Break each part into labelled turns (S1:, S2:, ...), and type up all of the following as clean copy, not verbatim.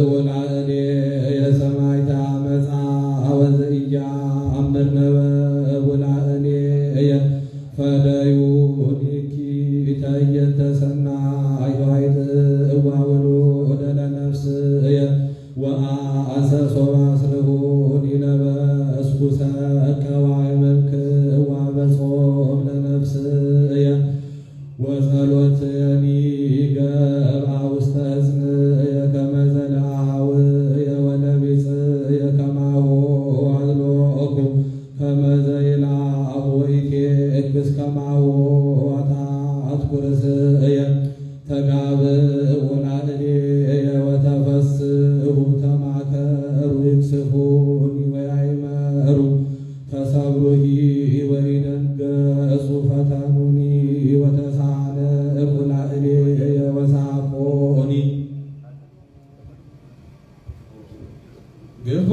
S1: ወላእሌ የሰማይታ መጻ ወዘኢያአምር ነበብ ወላእሌ ፈደዩኒኪ ተየተ ሰናይ ዋይትእዋ ውሉደ ለነፍስየ ወአሰሶ ባስርሁኒ ለበስኩ ሰከዋይ መልክዋ በጾም ለነፍስየ ወጸሎትየኒ ገብአ ውስተ ሕፅንየ ከመ ዘለዓውየ ወለቢጽየ ከማሁ አዝሎኩ ከመ ዘይልዓሁ ወኢቴክስ ከማሁ አትኩ ርእስየ ተጋብእ ወላእሌየ ወተፈስሑ ተማከሩ ይክስፉኒ ወያይመሩ ተሰብሩሂ ወይደንገጹ ፈተኑኒ ወተሳለቁ ላእሌየ ወሳቆኒ ግፎ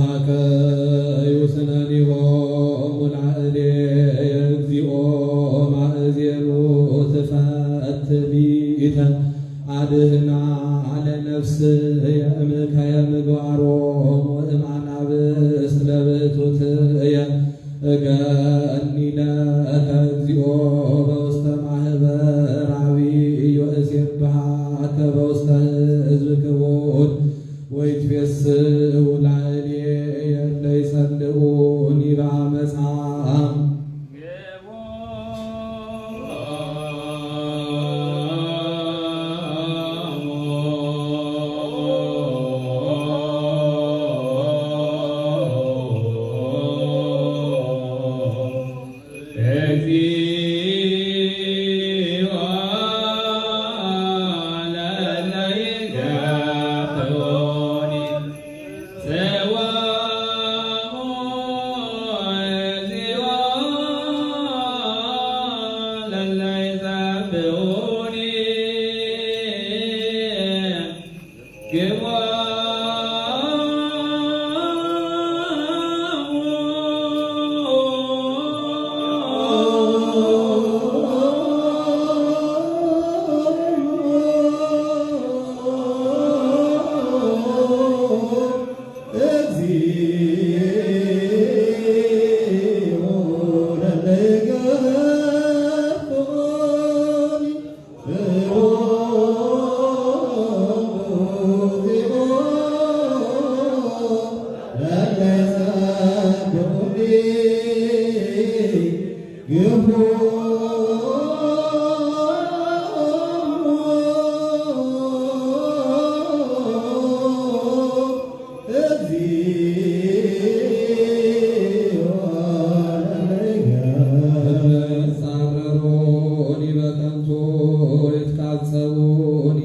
S1: ወሃከዩ ስነኒሆሙ ላእሌየ እግዚኦ ማእዜኑ ትፈትቢተ አድህና ለነፍስየ እምከየ ምግባሮሙ እምአናብስት ለብእቱትየ እገኒ ለከ እግዚኦ በውስተ ማህበር ዓቢይ ወእሴብሐከ በውስተ ሕዝብ ክቡድ ወይትፌስሑ ላዕሌየ እለ ይጸልኡኒ በአመፃ
S2: እግዚኦ ለእለ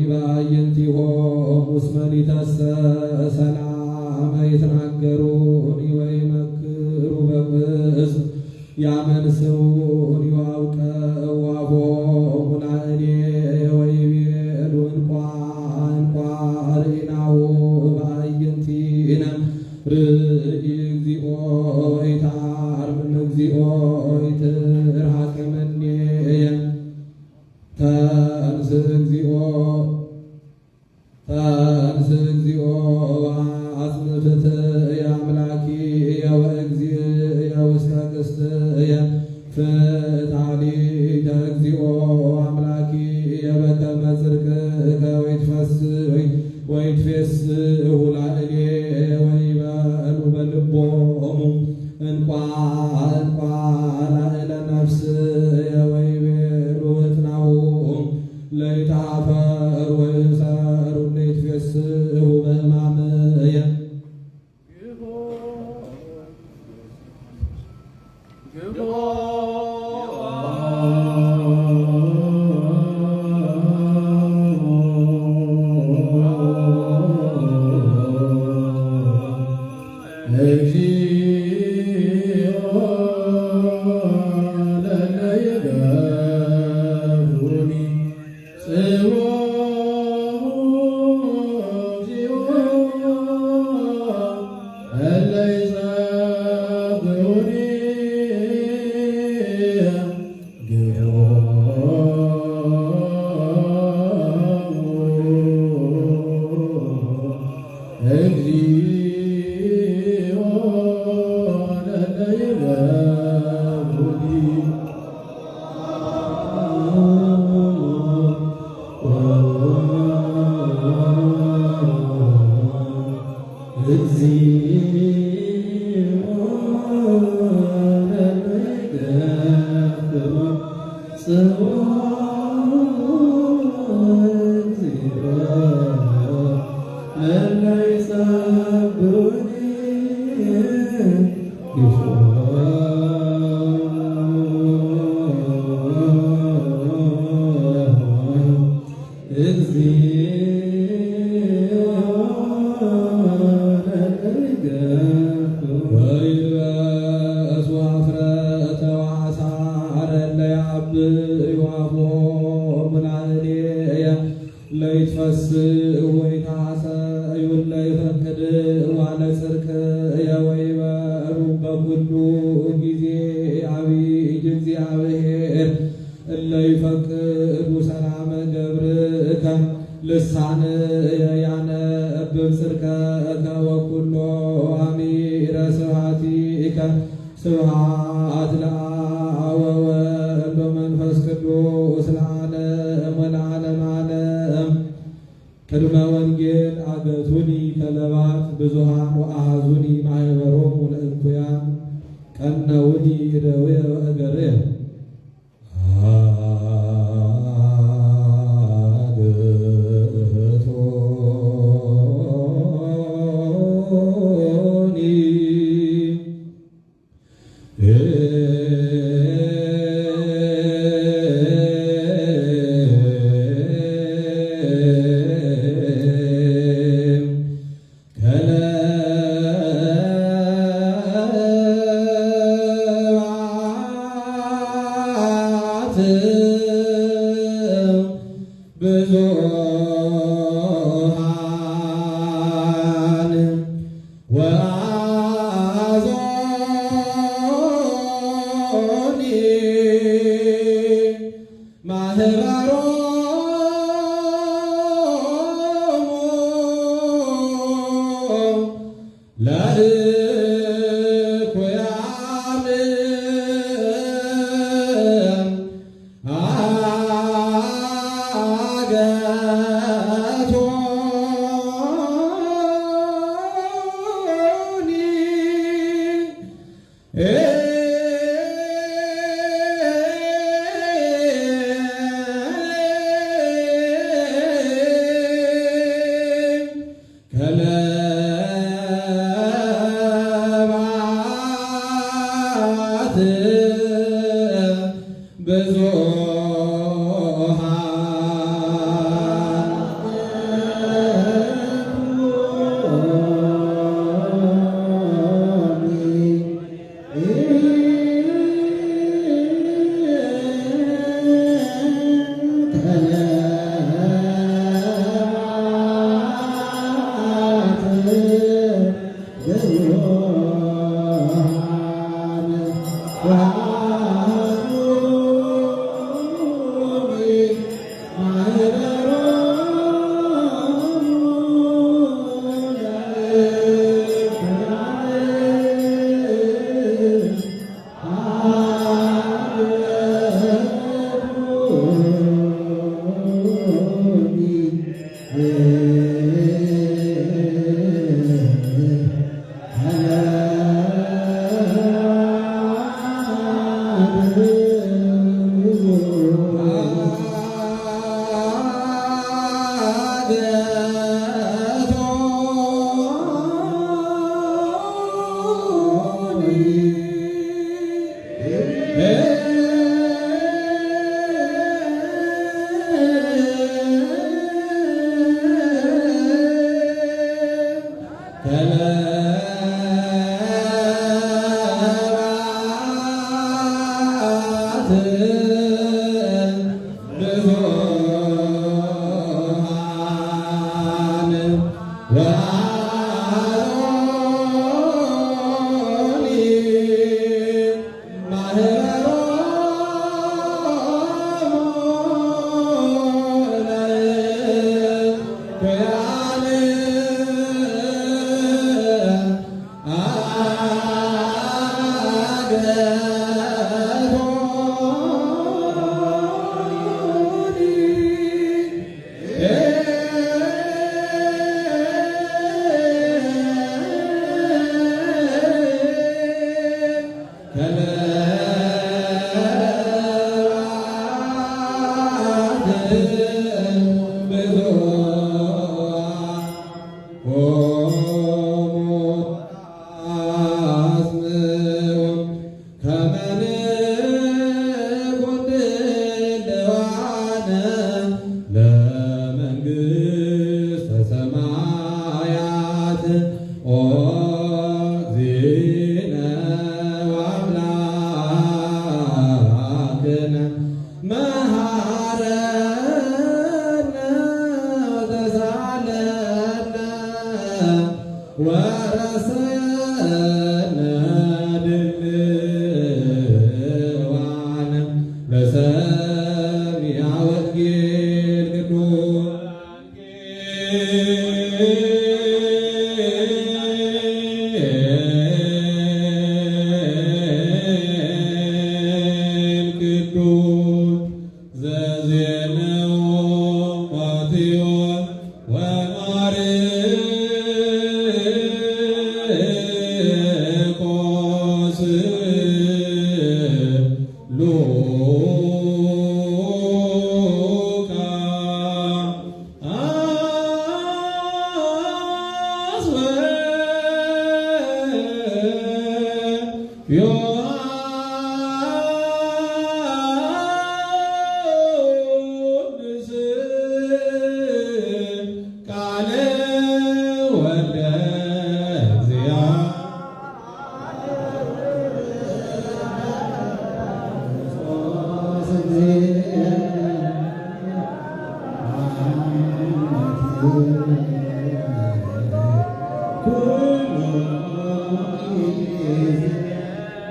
S1: በአዕይንቲሆሙ እስመ ሊተሰ ሰላመ ይትናገሩኒ ወይመክሩ በቅጽ ያመንስዑኒ ወአውቀው አፎሙ ላዕሌየ ወይቤሉ እንኳ ርኢናሁ በአዕይንቲነ ርእይ እግዚኦ ወኢታርምም እግዚኦ ወኢትርሐቅ እምኔየ ተንስ እግዚኦ ወአጽም ፍትየ አምላኪየ ወእግዚእየ ውስተ ቅስትየ ፍትሐሊተ እግዚኦ አምላኪየ በከመ ጽድቅከ ወይትፌስሑ ላዕሌየ ወይበሉ በልቦሙ እንኳ ላዕለ ነፍስየ ወይቤሉ እትናሁ ለይትኀፈሩ ወይእሰሩ ለይትፌስሑ በሕማምየ ለይትፈስሑ ወይትሐሰዩ ለይፈቅድ ዋለ ጽድቅየ ወይበሉ በኩሉ ጊዜ አብይ እግዚአብሔር እለ ይፈቅዱ ሰላመ ገብርከ ልሳንየ ያነብብ ጽድቀከ ወኩሎ አሚረ ስብሐቲከ ስብሐት ለአብ ወወልድ ወመንፈስ ቅዱስ ለዓለም ወለዓለመ ዓለም። ቅድመ ወንጌል አገቱኒ ከለባት ብዙኃን ወአሐዙኒ ማኅበሮሙ ለእኩያን ቀነውኒ እደውየ ወእገርየ ከለ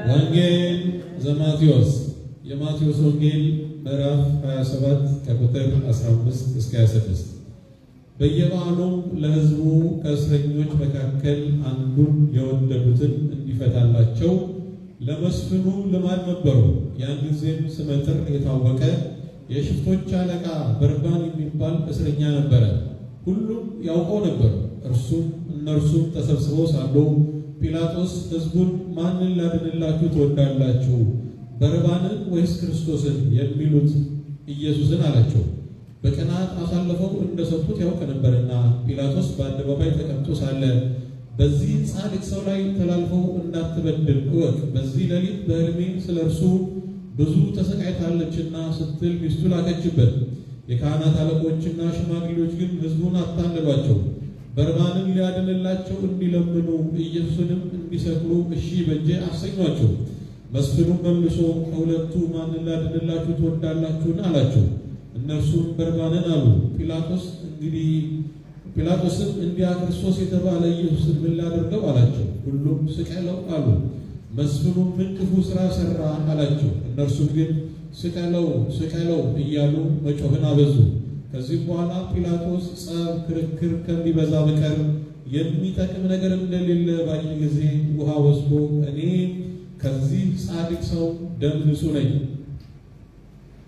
S2: ወንጌል ዘማቴዎስ የማቴዎስ ወንጌል ምዕራፍ 27 ከቁጥር 15 እስከ 26። በየበዓሉም ለሕዝቡ ከእስረኞች መካከል አንዱን የወደዱትን እንዲፈታላቸው ለመስፍኑ ልማድ ነበሩ። ያን ጊዜም ስመጥር የታወቀ የሽፍቶች አለቃ በርባን የሚባል እስረኛ ነበረ። ሁሉም ያውቀው ነበር። እነርሱም ተሰብስበው ሳሉ ጲላጦስ ሕዝቡን ማንን ላድንላችሁ ትወዳላችሁ? በርባንን ወይስ ክርስቶስን የሚሉት ኢየሱስን አላቸው። በቅንዓት አሳልፈው እንደሰጡት ያውቅ ነበርና ጲላጦስ በአደባባይ ተቀምጦ ሳለ በዚህ ጻድቅ ሰው ላይ ተላልፈው እንዳትበድል እወቅ፣ በዚህ ሌሊት በሕልሜ ስለ እርሱ ብዙ ተሰቃይታለችና ስትል ሚስቱ ላከችበት። የካህናት አለቆችና ሽማግሌዎች ግን ሕዝቡን አታለሏቸው፣ በርባንን ሊያድንላቸው እንዲለምኑ ኢየሱስንም እንዲሰቅሉ እሺ በጄ አሰኟቸው። መስፍኑም መልሶ ከሁለቱ ማንን ላድንላችሁ ትወዳላችሁን? አላቸው። እነርሱም በርባንን አሉ። ጲላጦስም እንዲያ ክርስቶስ የተባለ ኢየሱስን ምን ላድርገው አላቸው። ሁሉም ስቀለው አሉ። መስፍኑም ምን ክፉ ሥራ ሠራ አላቸው። እነርሱም ግን ስቀለው ስቀለው እያሉ መጮህን አበዙ። ከዚህ በኋላ ጲላጦስ ጸብ፣ ክርክር ከሚበዛ በቀር የሚጠቅም ነገር እንደሌለ ባየ ጊዜ ውሃ ወስዶ እኔ ከዚህ ጻድቅ ሰው ደም ንጹሕ ነኝ፣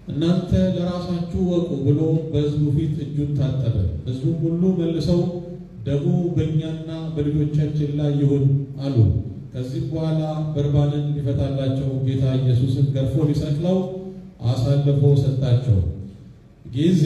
S2: እናንተ ለራሳችሁ ወቁ ብሎ በሕዝቡ ፊት እጁን ታጠበ። ሕዝቡም ሁሉ መልሰው ደሙ በእኛና በልጆቻችን ላይ ይሁን አሉ። ከዚህም በኋላ በርባንን ሊፈታላቸው ጌታ ኢየሱስን ገርፎ ሊሰቅለው አሳልፎ ሰጣቸው። ጊዜ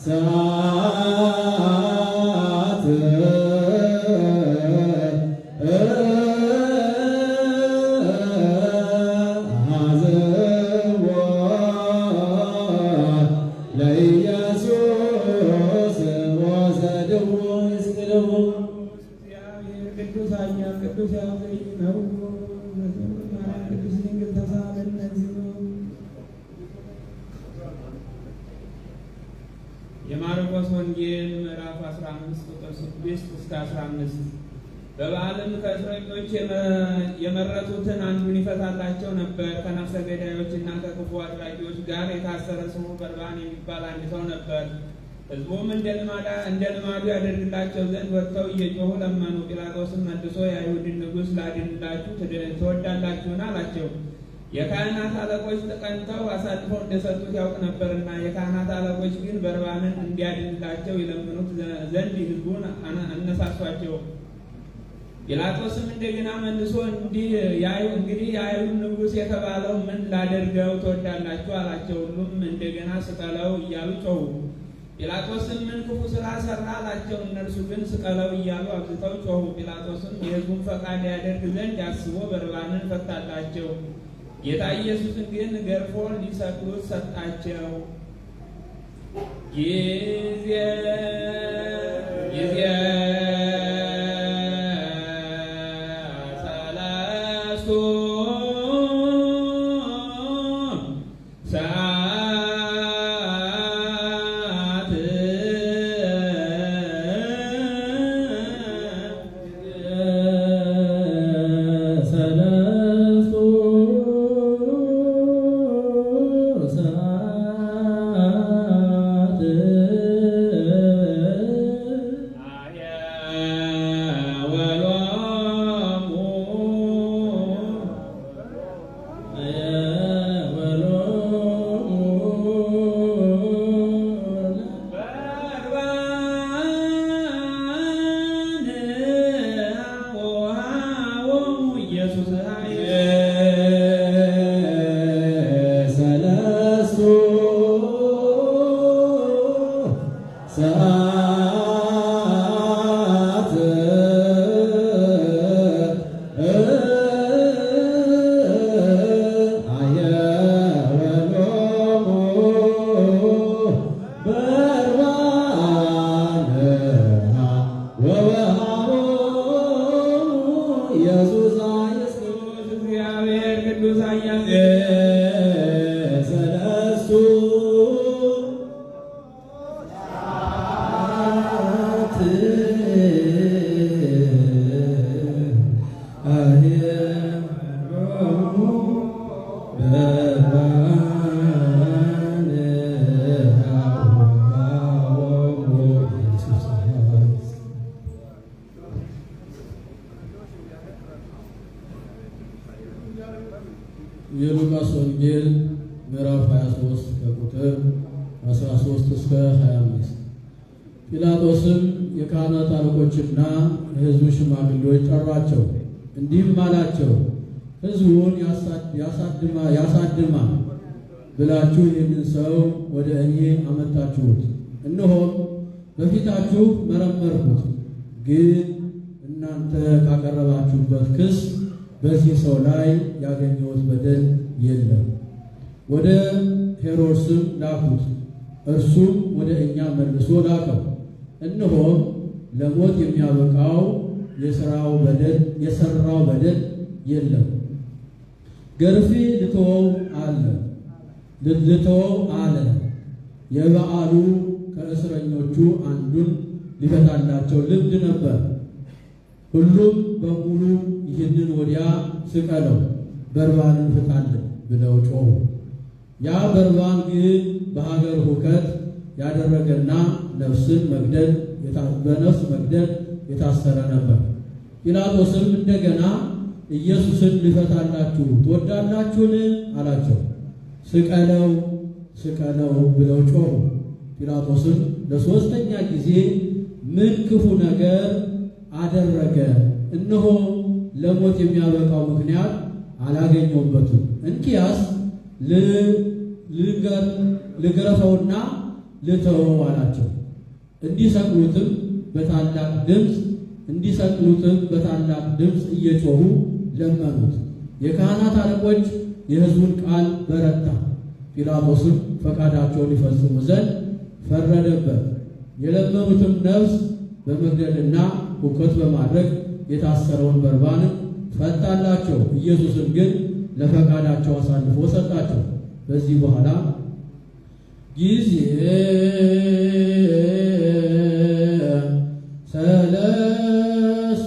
S1: ሰዓት አዘቦ ለኢየሱስ ወሰድዎ ይስቅልዎ እግዚአብሔር ቅዱስ ኃያል ቅዱስ ያውቀኝ ነው ቅዱስ ድንግል ተሳለነት
S3: የማርቆስ ወንጌል ምዕራፍ 15 ቁጥር 6 እስከ 15 በበዓልም ከእስረኞች የመረጡትን አንዱን ይፈታላቸው ነበር። ከነፍሰ ገዳዮችና ከክፉ አድራጊዎች ጋር የታሰረ ስሙ በርባን የሚባል አንድ ሰው ነበር። ሕዝቡም እንደ ልማዱ ያደርግላቸው ዘንድ ወጥተው እየጮሁ ለመኑ። ጲላጦስም መልሶ የአይሁድን ንጉሥ ላድንላችሁ ትወዳላችሁን? አላቸው። የካህናት አለቆች ቀንተው አሳልፈው እንደሰጡት ያውቅ ነበርና፣ የካህናት አለቆች ግን በርባንን እንዲያድንላቸው ይለምኑት ዘንድ ሕዝቡን አነሳሷቸው። ጲላጦስም እንደገና መልሶ እንግዲህ የአይሁድ ንጉሥ የተባለው ምን ላደርገው ትወዳላችሁ? አላቸው። ሁሉም እንደገና ስቀለው እያሉ ጮሁ። ጲላጦስም ምን ክፉ ሥራ ሠራ? አላቸው። እነርሱ ግን ስቀለው እያሉ አብዝተው ጮሁ። ጲላጦስም የሕዝቡን ፈቃድ ያደርግ ዘንድ አስቦ በርባንን ፈታላቸው። ጌታ ኢየሱስን ግን ገርፎ ሊሰቅሉት ሰጣቸው። ጊዜ ሰለስቱ ሰዓት ሰለስቱ
S1: የሉቃስ ወንጌል ምዕራፍ 23 ከቁጥር 13 እስከ 25። ጲላጦስም የካህናት አለቆችና የሕዝቡ ሽማግሌዎች ጠሯቸው፣ እንዲህም አላቸው፣ ሕዝቡን ያሳድማል ብላችሁ ይህንን ሰው ወደ እኔ አመጣችሁት። እነሆም በፊታችሁ መረመርኩት፣ ግን እናንተ ካቀረባችሁበት ክስ በዚህ ሰው ላይ ያገኘሁት በደል የለም። ወደ ሄሮድስም ላኩት፣ እርሱም ወደ እኛ መልሶ ላከው። እነሆም ለሞት የሚያበቃው የሰራው በደል የለም። ገርፌ ልተወው አለ። የበዓሉ ከእስረኞቹ አንዱን ሊፈታላቸው ልምድ ነበር። ሁሉም በሙሉ ይህንን ወዲያ ስቀለው፣ በርባንን ፍታልን ብለው ጮሁ። ያ በርባን ግን በሀገር ሁከት ያደረገና በነፍስ መግደል የታሰረ ነበር። ጲላጦስም እንደገና ኢየሱስን ሊፈታላችሁ ትወዳላችሁን? አላቸው። ስቀለው ብለው ጮሁ። ጲላጦስም ለሦስተኛ ጊዜ ምን ክፉ ነገር አደረገ? እነሆ ለሞት የሚያበቃው ምክንያት አላገኘውበትም። እንኪያስ ልገረፈውና ልተወው አላቸው። እንዲሰቅሉትም በታላቅ ድምፅ እየጮሁ ለመኑት። የካህናት አለቆች የሕዝቡን ቃል በረታ። ጲላጦስም ፈቃዳቸውን ይፈጽሙ ዘንድ ፈረደበት። የለመኑትም ነፍስ በመግደልና ሁከት በማድረግ የታሰረውን በርባንን ፈታላቸው። ኢየሱስን ግን ለፈቃዳቸው አሳልፎ ሰጣቸው። በዚህ በኋላ ጊዜ ሰለስቱ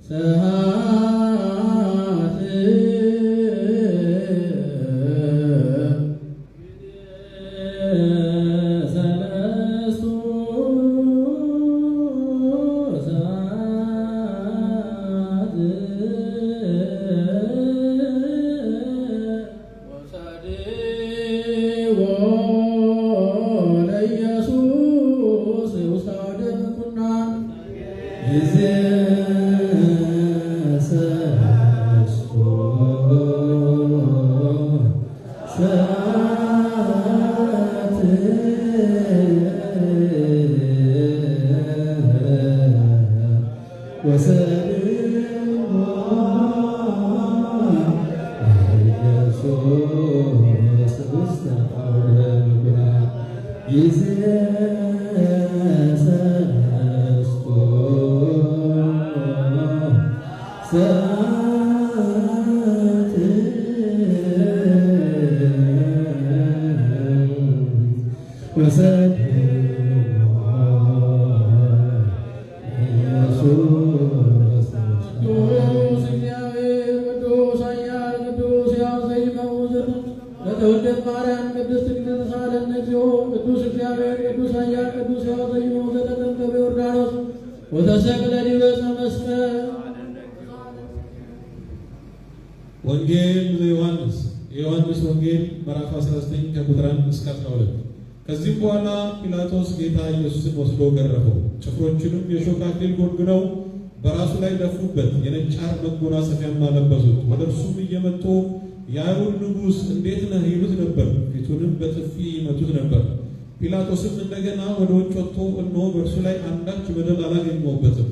S1: ሰዓት
S2: ወንጌል የዮሐንስ ወንጌል ምዕራፍ 19 ከቁጥር 1 እስከ 12። ከዚህ በኋላ ጲላጦስ ጌታ ኢየሱስን ወስዶ ገረፈው። ጭፍሮቹንም የሾህ አክሊል ጎንጉነው በራሱ ላይ ደፉበት፣ የነጭ ሐር መጎናጸፊያም አለበሱት። ወደ እርሱም እየመጡ የአይሁድ ንጉሥ እንዴት ነህ ይሉት ነበር። ፊቱንም በጥፊ ይመቱት ነበር። ጲላጦስም እንደገና ወደ ውጭ ወጥቶ እነሆ በእርሱ ላይ አንዳች በደል አላገኘሁበትም፣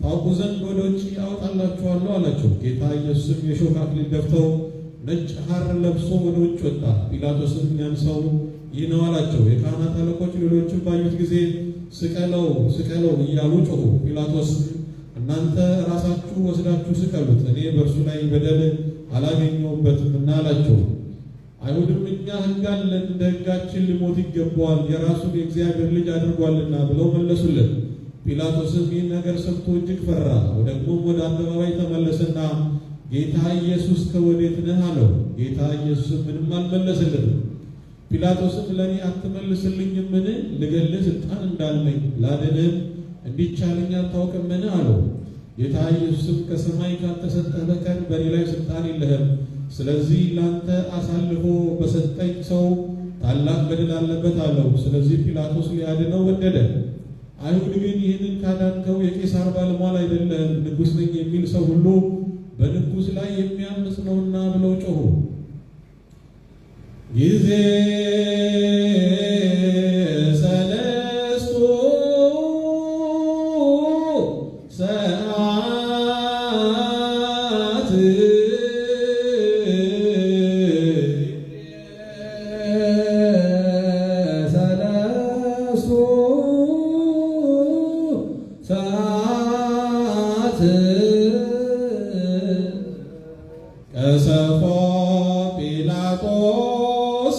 S2: ታውቁ ዘንድ ወደ ውጭ አወጣላችኋለሁ አላቸው። ጌታ ኢየሱስም የሾህ አክሊል ደፍተው ነጭ ሐር ለብሶ ወደ ውጭ ወጣ። ጲላጦስም ያን ሰው ይህ ነው አላቸው። የካህናት አለቆች ሌሎችም ባዩት ጊዜ ስቀለው ስቀለው እያሉ ጮኹ። ጲላጦስም እናንተ ራሳችሁ ወስዳችሁ ስቀሉት፣ እኔ በእርሱ ላይ በደል አላገኘሁበትምና አላቸው። አይሁድም እኛ ሕግ አለን፣ እንደ ሕጋችን ሊሞት ይገባዋል፣ የራሱን የእግዚአብሔር ልጅ አድርጓልና ብለው መለሱለት። ጲላጦስም ይህን ነገር ሰምቶ እጅግ ፈራ። ደግሞም ወደ አደባባይ ተመለሰና ጌታ ኢየሱስ ከወዴት ነህ አለው። ጌታ ኢየሱስም ምንም አልመለሰለትም። ጲላጦስም ለእኔ አትመልስልኝምን? ልገልህ ሥልጣን እንዳለኝ ላድንህም እንዲቻለኝ አታውቅምን? አለው። ጌታ ኢየሱስም ከሰማይ ካልተሰጠህ በቀር በእኔ ላይ ሥልጣን የለህም። ስለዚህ ላንተ አሳልፎ በሰጠኝ ሰው ታላቅ በደል አለበት አለው። ስለዚህ ጲላጦስ ሊያድነው ወደደ። አይሁድ ግን ይህንን ካዳንከው የቄሳር ባለሟል አይደለህም፣ ንጉሥ ነኝ የሚል ሰው ሁሉ በንጉሥ ላይ የሚያምፅ ነውና ብለው ጮኹ። ጊዜ ሰለስቱ ሰዓት ቀሰፎ ጲላጦስ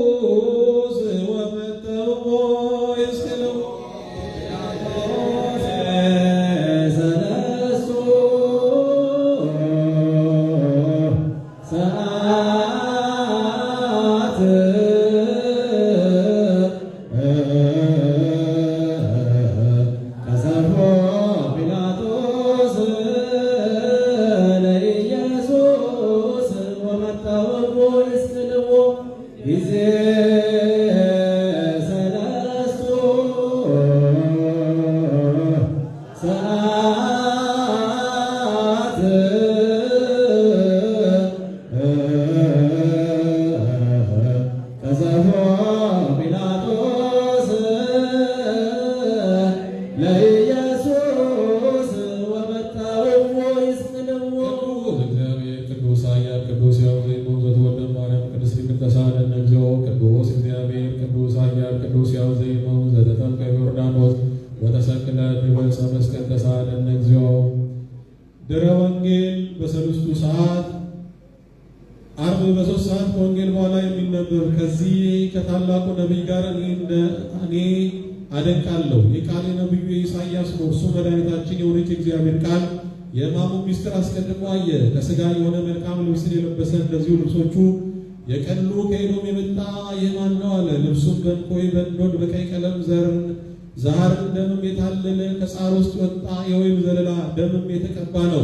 S2: ለኢየሱስ ወመተው ይስለው ሰለስቱ ሰዓት ቀሰፎ ጲላጦስ ለኢየሱስ ወመተው ይስለው ጊዜ ሰለስቱ ሰዓት ተሳለነ እግዚኦ ቅዱስ እግዚአብሔር ቅዱስ ኃያል ቅዱስ ሕያው ዘይመውት ዘተጠምቀ በዮርዳኖስ ወተሰቅለ በዕፀ መስቀል ተሳለነ እግዚኦ። ድኅረ ወንጌል በሰሉስቱ ሰዓት ዓርብ በ3 ሰዓት ከወንጌል በኋላ የሚነበብ ከዚህ ከታላቁ ነቢይ ጋር እኔ አደንቃለሁ። የቃል ነቢዩ ኢሳይያስ ነው። እርሱ መድኃኒታችን የሆነች እግዚአብሔር ቃል የሕማሙን ምስጢር አስቀድሞ አየ። ከሥጋ የሆነ መልካም ልብስን የለበሰ እንደዚሁ ልብሶቹ የቀሉ ከኤዶም የመጣ ይህ ማን ነው አለ። ልብሱም በእንኮይ በእንዶድ በቀይ ቀለም ዛሃርን ደምም የታለለ ከጻር ውስጥ ወጣ የወይን ዘለላ ደምም የተቀባ ነው።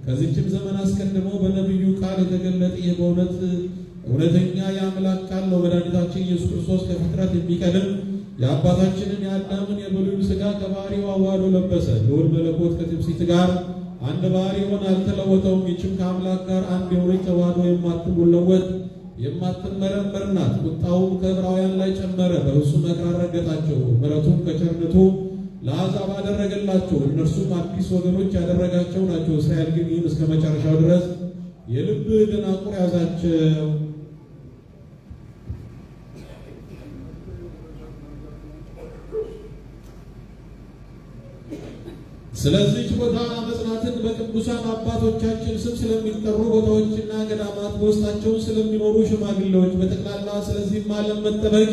S2: ከዚህችም ዘመን አስቀድሞ በነቢዩ ቃል የተገለጠ ይህ እውነተኛ የአምላክ ቃል ነው። መድኃኒታችን ኢየሱስ ክርስቶስ ከፍጥረት የሚቀድም የአባታችንን የአዳምን የብሉይን ሥጋ ከባሕሪው አዋህዶ ለበሰ። ልዑል መለኮት ከትምስሕት ጋር አንድ ባሕርይ ሆነ፣ አልተለወጠውም። ይህችም ከአምላክ ጋር አንድ የሆነች ተዋህዶ የማትለወጥ የማትመረመር ናት። ቁጣውም ከዕብራውያን ላይ ጨመረ፣ በእርሱ መከራ ረገጣቸው። ምሕረቱም ከቸርነቱ ለአሕዛብ አደረገላቸው። እነርሱም አዲስ ወገኖች ያደረጋቸው ናቸው። እስራኤል ግን ይህን እስከ መጨረሻው ድረስ የልብ ደናቁር ያዛቸው። ስለዚህች ቦታ መጽናትን በቅዱሳን አባቶቻችን ስም ስለሚጠሩ ቦታዎችና ገዳማት በውስጣቸው ስለሚኖሩ ሽማግሌዎች በጠቅላላ ስለዚህም ዓለም መጠበቅ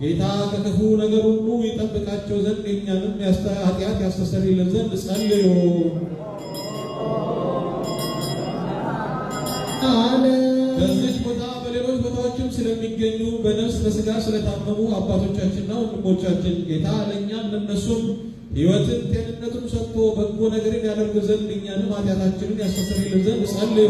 S2: ጌታ ከክፉ ነገር ሁሉ ይጠብቃቸው ዘንድ የእኛንም ኃጢአት ያስተሰርይልን ዘንድ ጸልዩ። በዚህች ቦታ በሌሎች ቦታዎችም ስለሚገኙ በነፍስ በሥጋ ስለታመሙ አባቶቻችንና ወንድሞቻችን ጌታ ለእኛም ለነሱም ሕይወትን ጤንነቱን ሰጥቶ በጎ ነገርን ያደርግ ዘንድ እኛንም ኃጢአታችንን ያስተሰርይልን ዘንድ ጸልዩ።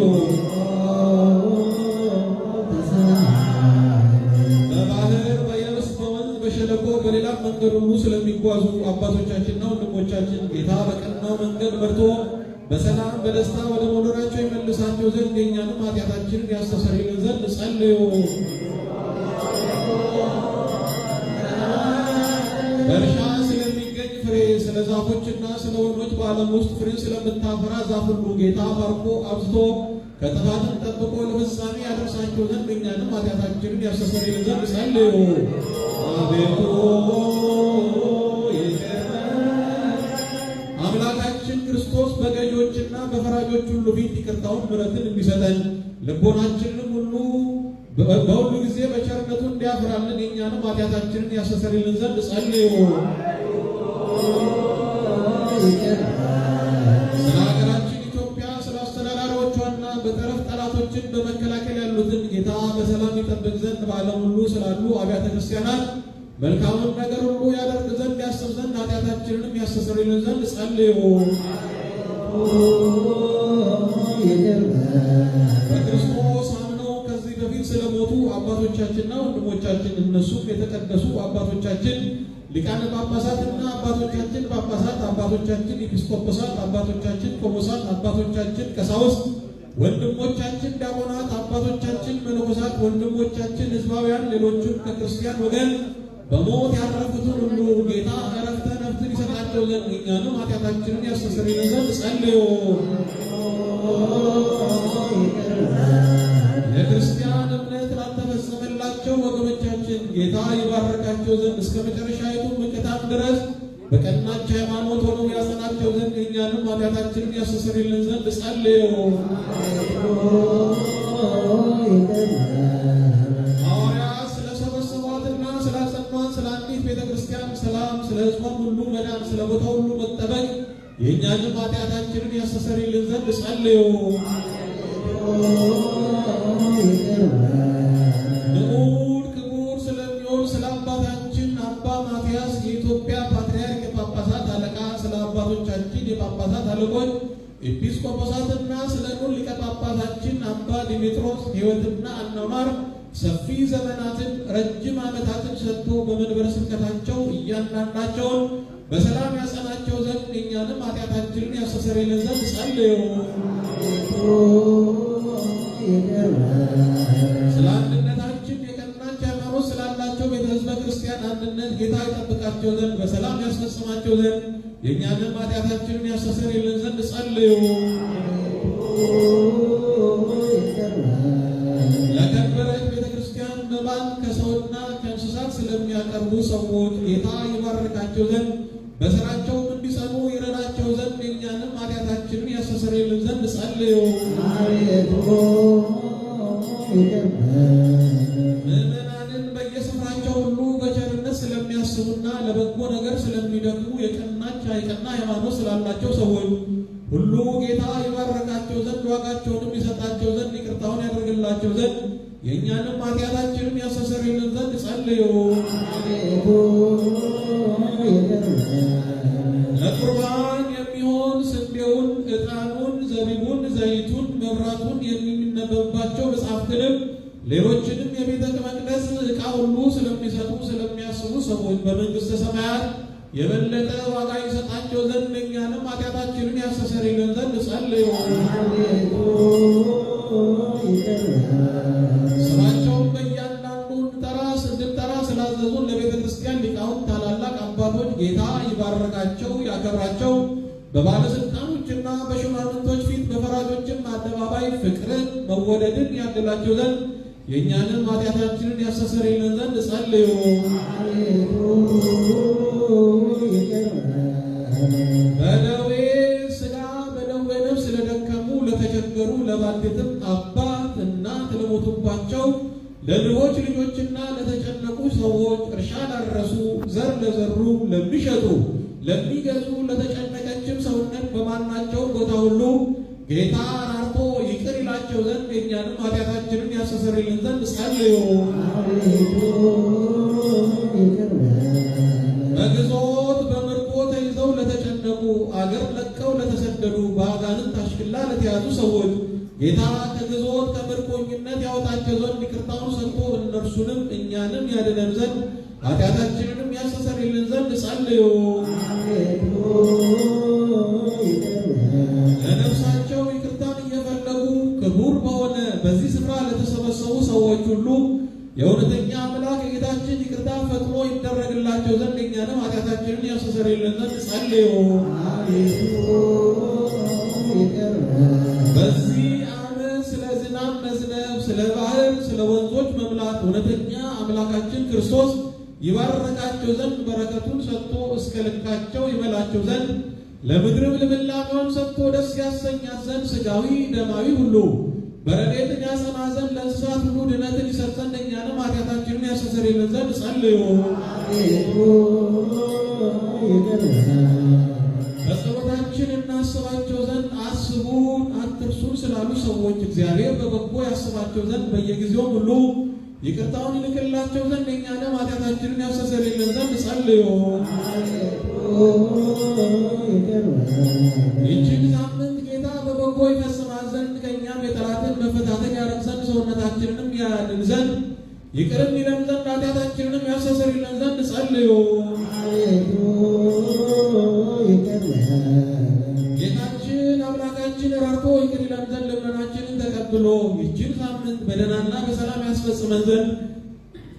S2: በባህር በየብስ በወንዝ በሸለቆ በሌላም መንገድ ሁሉ ስለሚጓዙ አባቶቻችንና ወንድሞቻችን ጌታ በቀናው መንገድ መርቶ በሰላም በደስታ ወደ መኖሪያቸው ይመልሳቸው ዘንድ የእኛንም ኃጢአታችንን ያስተሰርይልን ዘንድ ጸልዩ። በእርሻ ስለሚገኝ ፍሬ ስለ ዛፎችና ስለ ወይኖች በዓለም ውስጥ ፍሬ ስለምታፈራ ዛፍ ሁሉ ጌታ ባርኮ አብዝቶ ከጥፋትም ጠብቆ ለፍጻሜ ያደርሳቸው ዘንድ እኛንም ኃጢአታችንን ያስተሰርይልን ዘንድ ጸልዩ። አቤቱ አምላካችን ክርስቶስ በገዢዎችና በፈራጆች ሁሉ ፊት ይቅርታውን ምሕረትን እንዲሰጠን ልቦናችንንም ሁሉ በሁሉ ጊዜ በቸርነቱ እንዲያፈራልን የእኛንም ኃጢአታችንን ያስተሰርይልን ዘንድ ጸልዩ። ስለ ሀገራችን ኢትዮጵያ ስለ አስተዳዳሪዎቿና በጠረፍ ጠላቶችን በመከላከል ያሉትን ጌታ በሰላም ይጠብቅ ዘንድ በዓለም ሁሉ ስላሉ አብያተ ክርስቲያናት መልካሙን ነገር ሁሉ ያደርግ ዘንድ ያስብ ዘንድ ኃጢአታችንንም ያስተሰርይልን ዘንድ ጸልዩ። በክርስቶስ አምነው ከዚህ በፊት ስለሞቱ አባቶቻችንና ወንድሞቻችን እነሱም የተቀደሱ አባቶቻችን ሊቃነ ጳጳሳትና አባቶቻችን ጳጳሳት፣ አባቶቻችን ኤጲስቆጶሳት፣ አባቶቻችን ቆሞሳት፣ አባቶቻችን ቀሳውስት፣ ወንድሞቻችን ዲያቆናት፣ አባቶቻችን መነኮሳት፣ ወንድሞቻችን ሕዝባውያን፣ ሌሎቹም ከክርስቲያን ወገን በሞት ያረፉትን ሁሉ ጌታ ዕረፍተ ነፍስን ይሰጣቸው ዘንድ እኛንም ኃጢአታችንን ያስተሰርይልን ዘንድ ጸልዩ። የክርስቲያን እምነት ላልተፈጸመላቸው ወገኖቻችን ጌታ ይባርካቸው ዘንድ እስከ መጨረሻይቱ ምቅታም ድረስ በቀናች ሃይማኖት ሆነው ያጸናቸው ዘንድ እኛንም ኃጢአታችንን ያስተሰርይልን ዘንድ ጸልዩ። ሐዋርያት ስለሰበሰቧትና ስላጸኗት ስለ አንዲት ቤተ ክርስቲያን ሰላም፣ ስለ ሕዝቧም ሁሉ መዳን፣ ስለ ቦታ ሁሉ መጠበቅ የእኛንም ኃጢአታችንን ያስተሰርይልን ዘንድ ጸልዩ። ንዑድ ክቡር ስለሚሆን ስለ አባታችን አባ ማትያስ የኢትዮጵያ ፓትርያርክ የጳጳሳት አለቃ ስለ አባቶቻችን የጳጳሳት አለቆች ኤጲስቆጶሳትና ስለ ኑር ሊቀ ጳጳሳችን አባ ዲሜጥሮስ ሕይወትና አኗኗር ሰፊ ዘመናትን ረጅም ዓመታትን ሰጥቶ በመንበረ ስብከታቸው እያንዳንዳቸውን በሰላም ያጸናቸው ዘንድ እኛንም ኃጢአታችንን ያስተሰርይልን ዘንድ ጸልዩ። ስለ አንድነታችን የቀናች ሃይማኖት ስላላቸው ቤተ ሕዝበ ክርስቲያን አንድነት ጌታ ይጠብቃቸው ዘንድ በሰላም ያስፈጽማቸው ዘንድ የእኛንም ኃጢአታችንን ያስተሰርይልን ዘንድ ጸልዩ። ለከበረች ቤተ ክርስቲያን ከእንስሳት ስለሚያቀርቡ ሰዎች ጌታ ይባርካቸው ዘንድ በሥራቸውም እንዲጸኑ ይረዳቸው ዘንድ የእኛንም ኃጢአታችንን ያስተሰርይልን ዘንድ ጸልዩ። ምዕመናንን በየስፍራቸው ሁሉ በቸርነት ስለሚያስቡና ለበጎ ነገር ስለሚደክሙ የቀና ሃይማኖት ስላላቸው ሰዎች ሁሉ ጌታ ይባርካቸው ዘንድ ዋጋቸውንም ይሰጣቸው ዘንድ ይቅርታውን ያደርግላቸው ዘንድ የእኛንም ኃጢአታችንን ያስተሰርይልን ዘንድ ጸልዩ። ለቁርባን የሚሆን ስንዴውን፣ ዕጣኑን፣ ዘቢቡን፣ ዘይቱን፣ መብራቱን የሚነበብባቸው መጻሕፍትንም ሌሎችንም የቤተ መቅደስ ዕቃ ሁሉ ስለሚሰጡ ስለሚያስቡ ሰዎች በመንግሥተ ሰማያት የበለጠ ዋጋ ይሰጣቸው ዘንድ እኛንም ኃጢአታችንን ያስተሰርይልን ዘንድ ጸልዩ። ስማቸውን በእያንዳንዱ እንድንጠራ ስላዘዙን ለቤተ ክርስቲያን ሊቃውንት ታላላቅ አባቶች ጌታ ይባርካቸው ያከብራቸው። በባለሥልጣኖችና በሹማምንቶች ፊት በፈራጆችም አደባባይ ፍቅርን መወደድን ያድላቸው ዘንድ የእኛንም ኃጢአታችንን ያስተሰርይልን ዘንድ ጸልዩ። በደዌ ሥጋ በደዌ ነፍስ ለደከሙ ለተቸገሩ ለባልቴትም አባት እናት ለሞቱባቸው ለድሆች ልጆችና ለተጨነቁ ሰዎች እርሻ ላረሱ ዘር ለዘሩ ለሚሸጡ ለሚገዙ ለተጨነቀችም ሰውነት በማናቸው ቦታ ሁሉ ጌታ ራርቶ ይቅር ይላቸው ዘንድ የእኛንም ኃጢአታችንን ያስተሰርይልን ዘንድ ጸልዩ። በግዞት በምርኮ ተይዘው ለተጨነቁ አገር ለቀው ለተሰደዱ በአጋንንት አሽክላ ለተያዙ ሰዎች ጌታ ከግዞት ከምርኮኝነት ያወጣቸው ዘንድ ይቅርታውን ሰጥቶ እነርሱንም እኛንም ያድነን ዘንድ ኃጢአታችንንም ያስተሰርይልን ዘንድ ጸልዩ። ለነፍሳቸው ይቅርታን እየፈለጉ ክቡር በሆነ በዚህ ስፍራ ለተሰበሰቡ ሰዎች ሁሉ የእውነተኛ አምላክ የጌታችን ይቅርታ ፈጥኖ ይደረግላቸው ዘንድ እኛንም ኃጢአታችንን ያስተሰርይልን ዘንድ ጸልዩ። በዚህ ዓመት ስለ ዝናብ መዝነብ፣ ስለ ባህር፣ ስለ ወንዞች መምላት እውነተኛ አምላካችን ክርስቶስ ይባርካቸው ዘንድ በረከቱን ሰጥቶ እስከ ልካቸው ይበላቸው ዘንድ ለምድርም ልምላሜውን ሰጥቶ ደስ ያሰኛት ዘንድ ሥጋዊ ደማዊ ሁሉ በረድኤትን ያጸና ዘንድ ለእንስሳት ሁሉ ድነትን ይሰጥ ዘንድ እኛንም ኃጢአታችንን ያስተሰርይልን ዘንድ ጸልዩ። በጸሎታችን እናስባቸው ዘንድ አስቡን አትርሱን ስላሉ ሰዎች እግዚአብሔር በበጎ ያስባቸው ዘንድ በየጊዜውም ሁሉ ይቅርታውን ይልክላቸው ዘንድ እኛንም ኃጢአታችንን ያስተሰርይልን ዘንድ ጸልዩ። ይህችን ሳምንት ጌታ በበጎ ይፈጽማት ዘንድ ከእኛም የጠላትን መፈታትን ያረግ ዘንድ ሰውነታችንንም ያድን ዘንድ ይቅርም ይለን ዘንድ ኃጢአታችንንም ያስተሰርይልን ዘንድ ጸልዩ። ጌታችን አምላካችን ራርቶ ይቅር ይለን ዘንድ ልመናችንን ተቀብሎ ይህችን ሳምንት በደህናና በሰላም ያስፈጽመን ዘንድ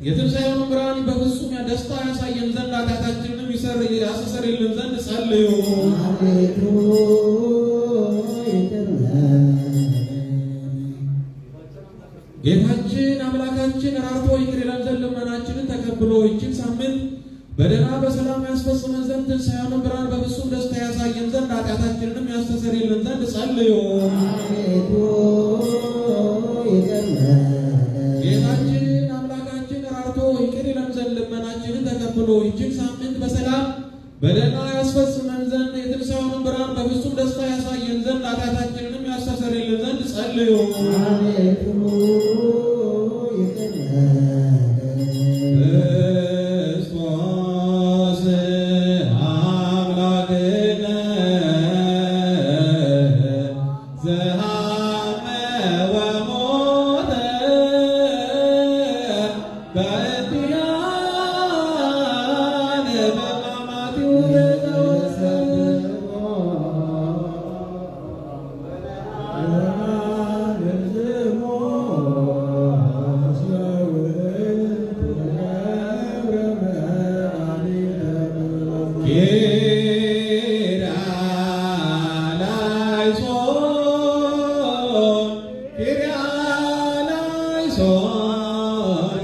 S2: የትንሣኤውን ብርሃን በፍጹም ደስታ ያሳየን ዘንድ ኃጢአታችንንም ያስተሰርይልን ዘንድ ጸልዩ። ጌታችን አምላካችን ራርቶ ይቅር ይለን ዘንድ ልመናችንን ተቀብሎ ይህችን ሳምንት በደህና በሰላም ያስፈጽመን ዘንድ ትንሣኤውን ብርሃን በፍጹም ደስታ ያሳየን ዘንድ ኃጢአታችንንም ያስተሰርይልን ዘንድ ጸልዩ። ጌታችን አምላካችን ራርቶ ይቅር ይለን ዘንድ ልመናችንን ተቀብሎ ይህችን ሳምንት በሰላም በደህና ያስፈጽመን ዘንድ የትንሣኤውን ብርሃን በፍጹም ደስታ ያሳየን ዘንድ ኃጢአታችንንም ያስተሰርይልን ዘንድ ጸልዩ።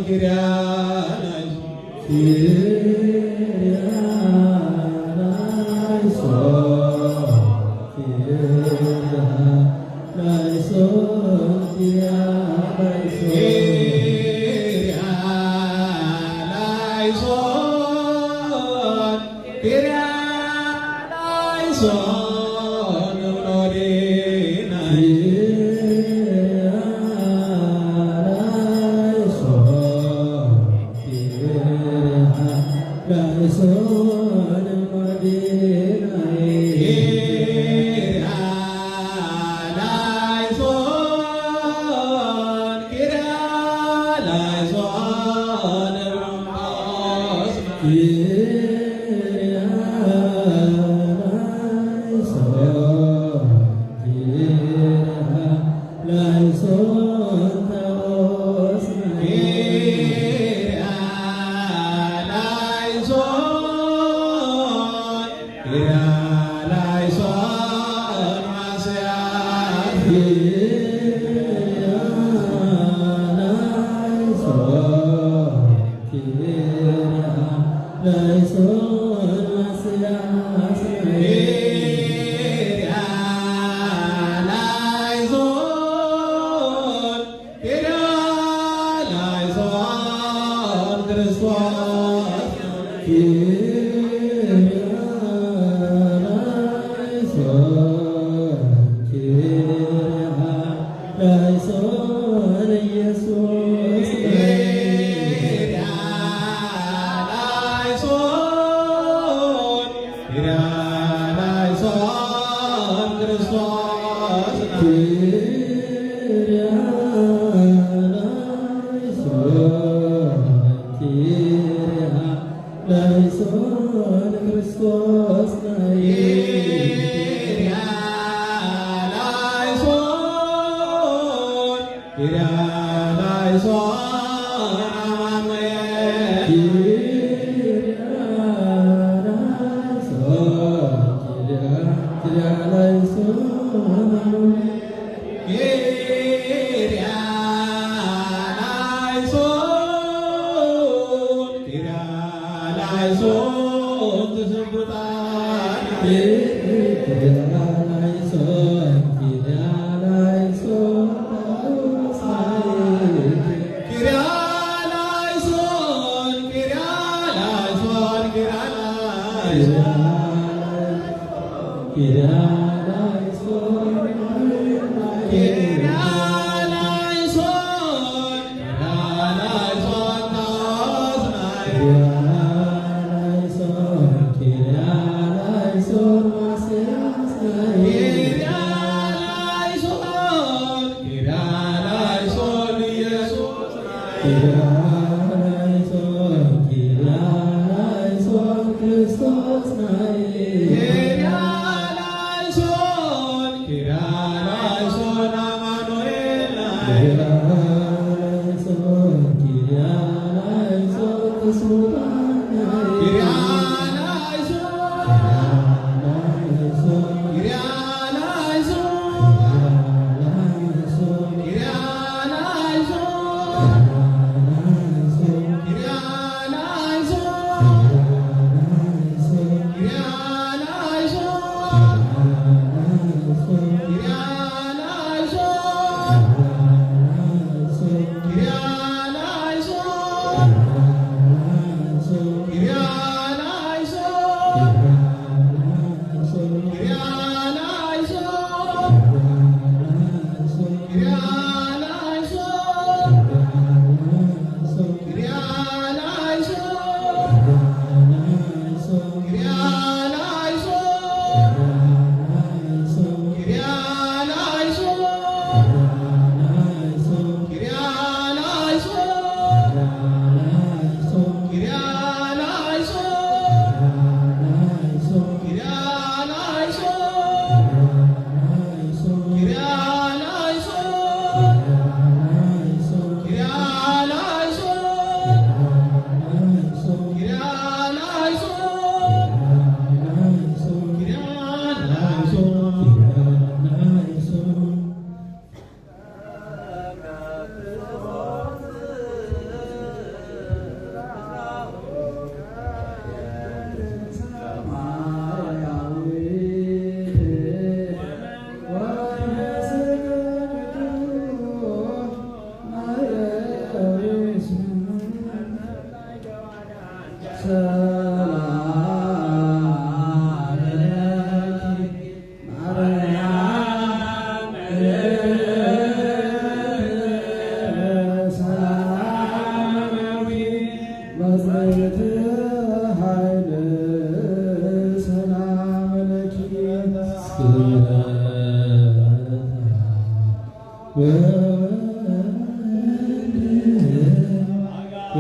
S4: Kiria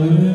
S1: አሜን።